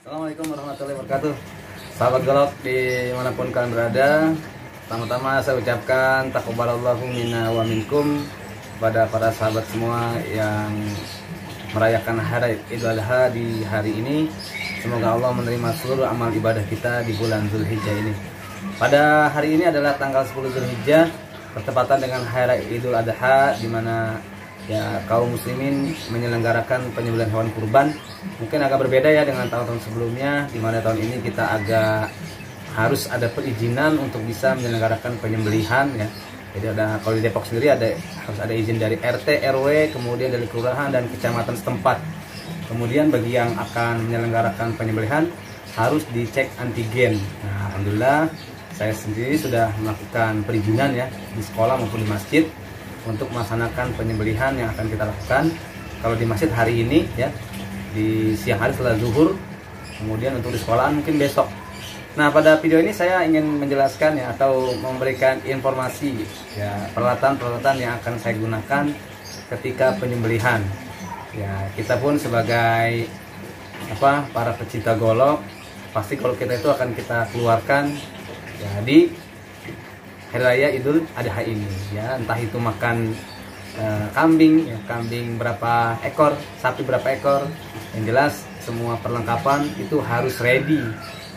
Assalamualaikum warahmatullahi wabarakatuh. Sahabat golok dimanapun kalian berada, pertama-tama saya ucapkan taqabbalallahu minna wa minkum kepada para sahabat semua yang merayakan hari Idul Adha di hari ini. Semoga Allah menerima seluruh amal ibadah kita di bulan Zulhijjah ini. Pada hari ini adalah tanggal 10 Zulhijjah, bertepatan dengan hari Idul Adha, di mana ya kaum muslimin menyelenggarakan penyembelihan hewan kurban. Mungkin agak berbeda ya dengan tahun-tahun sebelumnya, di mana tahun ini kita agak harus ada perizinan untuk bisa menyelenggarakan penyembelihan ya. Jadi ada, kalau di Depok sendiri harus ada izin dari RT, RW, kemudian dari kelurahan dan kecamatan setempat. Kemudian bagi yang akan menyelenggarakan penyembelihan harus dicek antigen. Nah, alhamdulillah saya sendiri sudah melakukan perizinan ya di sekolah maupun di masjid untuk melaksanakan penyembelihan yang akan kita lakukan. Kalau di masjid hari ini ya, di siang hari setelah zuhur, kemudian untuk di sekolahan mungkin besok. Nah, pada video ini saya ingin menjelaskan ya, atau memberikan informasi ya, peralatan-peralatan yang akan saya gunakan ketika penyembelihan. Ya, kita pun sebagai para pecinta golok, pasti golok kita itu akan kita keluarkan ya di Hari Raya Idul Adha ini ya, entah itu makan kambing ya, kambing berapa ekor, sapi berapa ekor, yang jelas semua perlengkapan itu harus ready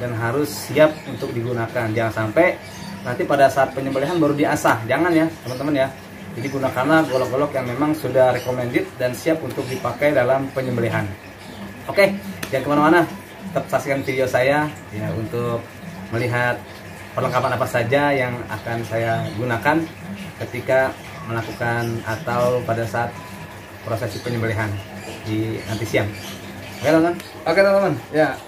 dan harus siap untuk digunakan. Jangan sampai nanti pada saat penyembelihan baru diasah, jangan ya teman-teman ya. Jadi gunakanlah golok-golok yang memang sudah recommended dan siap untuk dipakai dalam penyembelihan. Oke, jangan kemana-mana, tetap saksikan video saya ya untuk melihat perlengkapan apa saja yang akan saya gunakan ketika melakukan atau pada saat prosesi penyembelihan di nanti siang. Oke teman-teman. Oke teman-teman. Ya,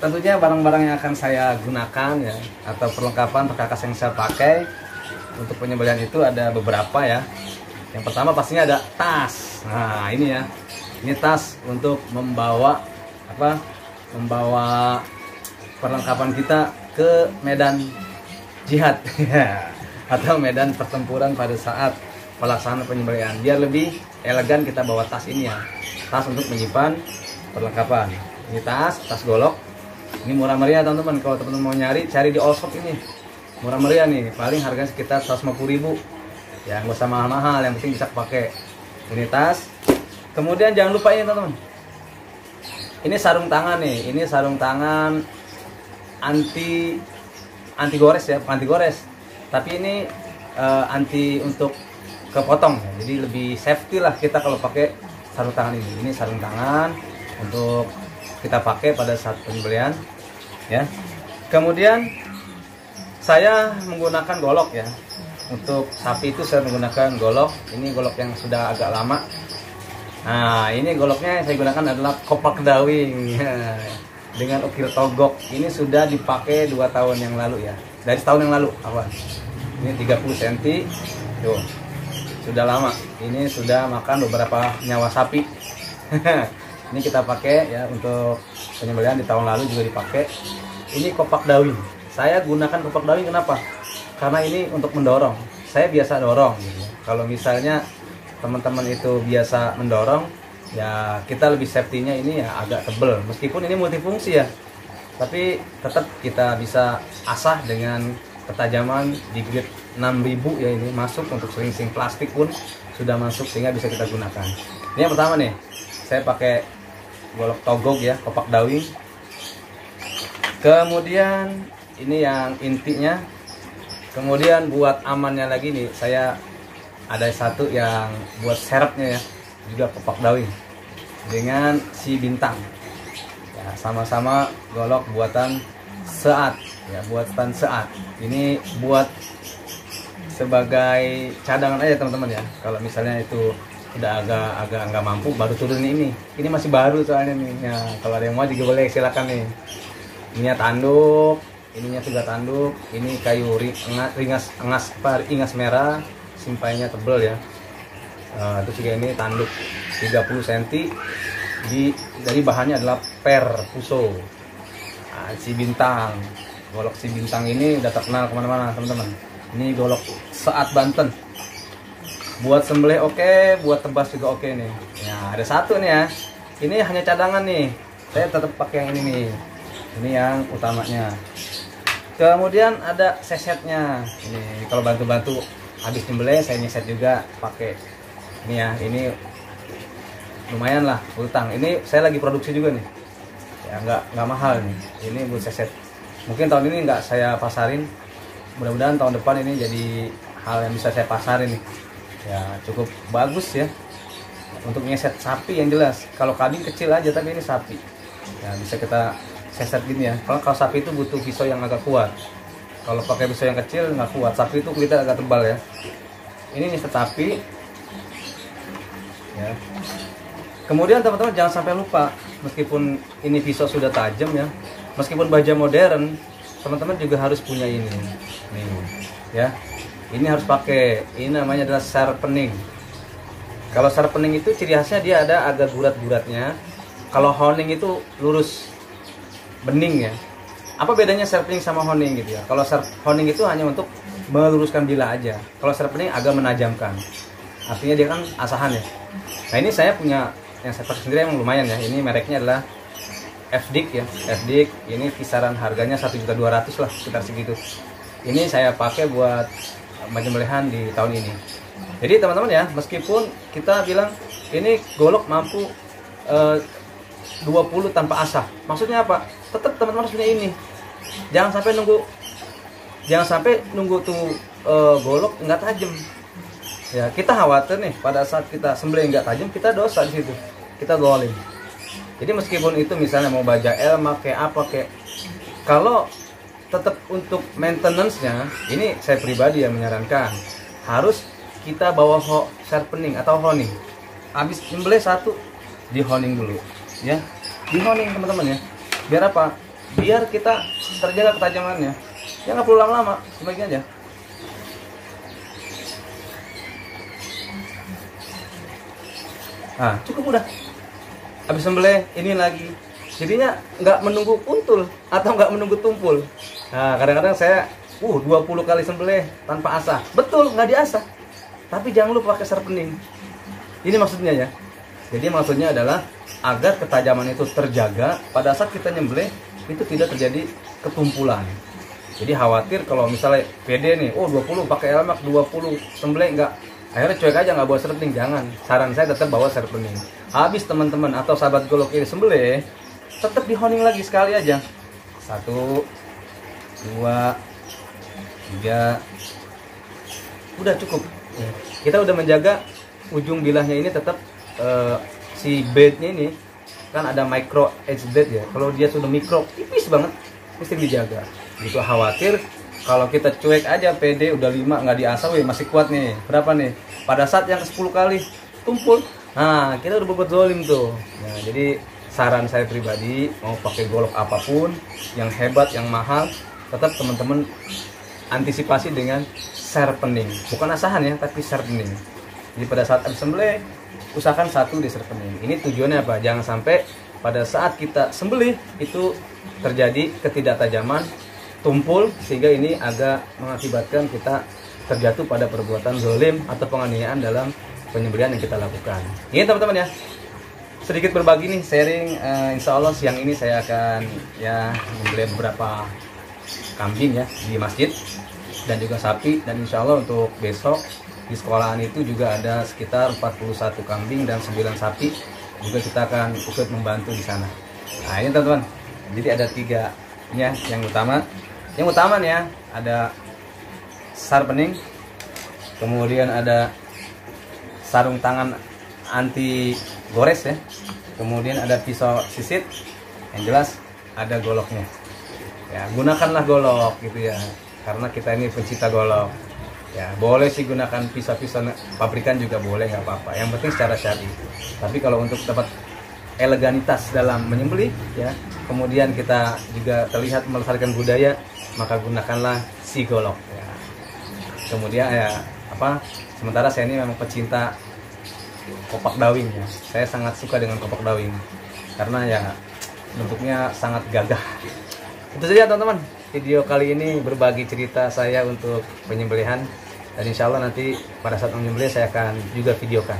tentunya barang-barang yang akan saya gunakan ya, atau perlengkapan perkakas yang saya pakai untuk penyembelihan itu ada beberapa ya. Yang pertama pastinya ada tas. Nah ini ya, ini tas untuk membawa membawa perlengkapan kita ke medan jihad atau medan pertempuran pada saat pelaksanaan penyembelihan. Biar lebih elegan kita bawa tas ini ya, tas untuk menyimpan perlengkapan. Ini tas golok. Ini murah meriah teman-teman. Kalau teman-teman mau nyari, cari di all shop ini. Murah meriah nih, paling harganya sekitar 150.000. Ya nggak usah mahal-mahal, yang penting bisa pakai. Ini tas. Kemudian jangan lupa ini teman-teman. Ini sarung tangan nih. Ini sarung tangan anti gores ya, bukan anti gores, tapi ini anti untuk kepotong ya. Jadi lebih safety lah kita kalau pakai sarung tangan ini. Ini sarung tangan untuk kita pakai pada saat penyembelihan ya. Kemudian saya menggunakan golok ya. Untuk sapi itu saya menggunakan golok. Ini golok yang sudah agak lama. Nah, ini goloknya yang saya gunakan adalah kopak dawing dengan ukir togok. Ini sudah dipakai 2 tahun yang lalu ya. Dari setahun yang lalu, ini 30 cm. Tuh. Sudah lama. Ini sudah makan beberapa nyawa sapi. Ini kita pakai ya untuk penyembelihan, di tahun lalu juga dipakai. Ini kopak dawing. Saya gunakan kopak dawing kenapa? Karena ini untuk mendorong. Saya biasa dorong gitu. Kalau misalnya teman-teman itu biasa mendorong, ya kita lebih safety-nya ini ya agak tebel. Meskipun ini multifungsi ya, tapi tetap kita bisa asah dengan ketajaman di grade 6000 ya. Ini masuk untuk sering-sering plastik pun sudah masuk sehingga bisa kita gunakan. Ini yang pertama nih, saya pakai golok togok ya, kopak dawing. Kemudian ini yang intinya. Kemudian buat amannya lagi nih, saya ada satu yang buat serepnya ya, juga kopak dawing dengan si bintang ya, sama-sama golok buatan Seat ya, buatan Seat. Ini buat sebagai cadangan aja teman-teman ya. Kalau misalnya itu udah agak nggak mampu, baru turun ini masih baru soalnya nih ya. Kalau ada yang mau juga boleh, silakan nih. Ininya tanduk, ininya juga tanduk. Ini kayu ingas merah, simpainya tebel ya. Terus juga ini tanduk 30 cm. Dari bahannya adalah per puso. Nah, si bintang, golok si bintang ini udah terkenal kemana-mana teman-teman. Ini golok Seat Banten. Buat sembelih oke, buat tebas juga oke nih. Ya ada satu nih ya. Ini hanya cadangan nih. saya tetap pakai yang ini nih. Ini yang utamanya. Kemudian ada sesetnya. Ini kalau bantu-bantu habis nyembelih saya nyeset juga pakai ini ya. Ini lumayan lah utang. Ini saya lagi produksi juga nih. Ya nggak mahal nih. Ini buat seset. Mungkin tahun ini nggak saya pasarin. Mudah-mudahan tahun depan ini jadi hal yang bisa saya pasarin nih. Ya cukup bagus ya. Untuk nyeset sapi yang jelas. Kalau kambing kecil aja, tapi ini sapi. Ya bisa kita seset gini ya. Kalau sapi itu butuh pisau yang agak kuat. Kalau pakai pisau yang kecil nggak kuat. Sapi itu kulitnya agak tebal ya. Ini nyeset sapi. Ya. Kemudian teman-teman jangan sampai lupa, meskipun ini pisau sudah tajam ya, meskipun baja modern, teman-teman juga harus punya ini. Nih, ya. Ini harus pakai. Ini namanya adalah sharpening. Kalau sharpening itu ciri khasnya dia ada agak bulat-bulatnya. Kalau honing itu lurus, bening ya. Apa bedanya sharpening sama honing gitu ya? Kalau honing itu hanya untuk meluruskan bilah aja. Kalau sharpening agak menajamkan. Artinya dia kan asahan ya. Nah ini saya punya yang saya pakai sendiri yang lumayan ya. Ini mereknya adalah FDIC ya. FDIC ini kisaran harganya 1.200.000 lah, sekitar segitu. Ini saya pakai buat penyembelihan di tahun ini. Jadi teman-teman ya, meskipun kita bilang ini golok mampu 20 tanpa asah. Maksudnya apa? Tetap teman-teman harus punya ini. Jangan sampai nunggu tuh golok nggak tajam. Ya, kita khawatir nih pada saat kita sembelih nggak tajam, kita dosa di situ. Kita zalim. Jadi meskipun itu misalnya mau baja L, pakai apa kayak, kalau tetap untuk maintenance-nya, ini saya pribadi yang menyarankan harus kita bawa sharpening atau honing. Habis nyembelih satu di honing dulu, ya. Di honing teman-teman ya. Biar apa? Biar kita terjaga ketajamannya. Ya nggak perlu lama-lama, cuma gini aja. Nah, cukup udah. Habis sembelih ini lagi. Jadinya nggak menunggu kuntul atau nggak menunggu tumpul. Nah, kadang-kadang saya 20 kali sembelih tanpa asah. Betul, nggak diasah. Tapi jangan lupa pakai sharpening. Ini maksudnya ya. Jadi maksudnya adalah agar ketajaman itu terjaga pada saat kita nyembelih itu tidak terjadi ketumpulan. Jadi khawatir kalau misalnya PD nih, 20 pakai elmak, 20 sembelih nggak, akhirnya cuek aja nggak bawa sharpening. Jangan. Saran saya tetap bawa sharpening. Habis teman-teman atau sahabat golok ini sembelih, tetap di honing lagi sekali aja. 1, 2, 3, udah cukup. Kita udah menjaga ujung bilahnya ini tetap si bednya ini kan ada micro edge bed ya. Kalau dia sudah mikro tipis banget, mesti dijaga. Gitu khawatir kalau kita cuek aja PD udah 5 nggak diasah, masih kuat nih. Berapa nih? Pada saat yang ke-10 kali tumpul, nah kita udah berbuat zalim tuh. Nah, jadi saran saya pribadi, mau pakai golok apapun yang hebat, yang mahal, tetap teman-teman antisipasi dengan sharpening. Bukan asahan ya, tapi sharpening. Jadi pada saat habis sembelih, usahakan 1 di sharpening. Ini tujuannya apa? Jangan sampai pada saat kita sembelih itu terjadi ketidaktajaman, tumpul, sehingga ini agak mengakibatkan kita terjatuh pada perbuatan zalim atau penganiayaan dalam penyembelihan yang kita lakukan. Ini teman-teman ya, sedikit berbagi nih, sharing. Insya Allah siang ini saya akan ya membeli beberapa kambing ya di masjid dan juga sapi, dan insya Allah untuk besok di sekolahan itu juga ada sekitar 41 kambing dan 9 sapi juga kita akan ikut membantu di sana. Nah ini teman-teman, jadi ada 3 ya. Yang utama nih ya, ada sharpening, kemudian ada sarung tangan anti gores ya, kemudian ada pisau sisit, yang jelas ada goloknya ya. Gunakanlah golok gitu ya, karena kita ini pencinta golok ya. Boleh sih gunakan pisau-pisau pabrikan juga boleh, nggak apa-apa, yang penting secara syar'i. Tapi kalau untuk dapat eleganitas dalam menyembelih ya, kemudian kita juga terlihat melestarikan budaya, maka gunakanlah si golok ya. Kemudian ya sementara saya ini memang pecinta kopak dawing ya. Saya sangat suka dengan kopak dawing karena ya bentuknya sangat gagah. Itu saja teman-teman, video kali ini berbagi cerita saya untuk penyembelihan, dan insya Allah nanti pada saat menyembelih saya akan juga videokan.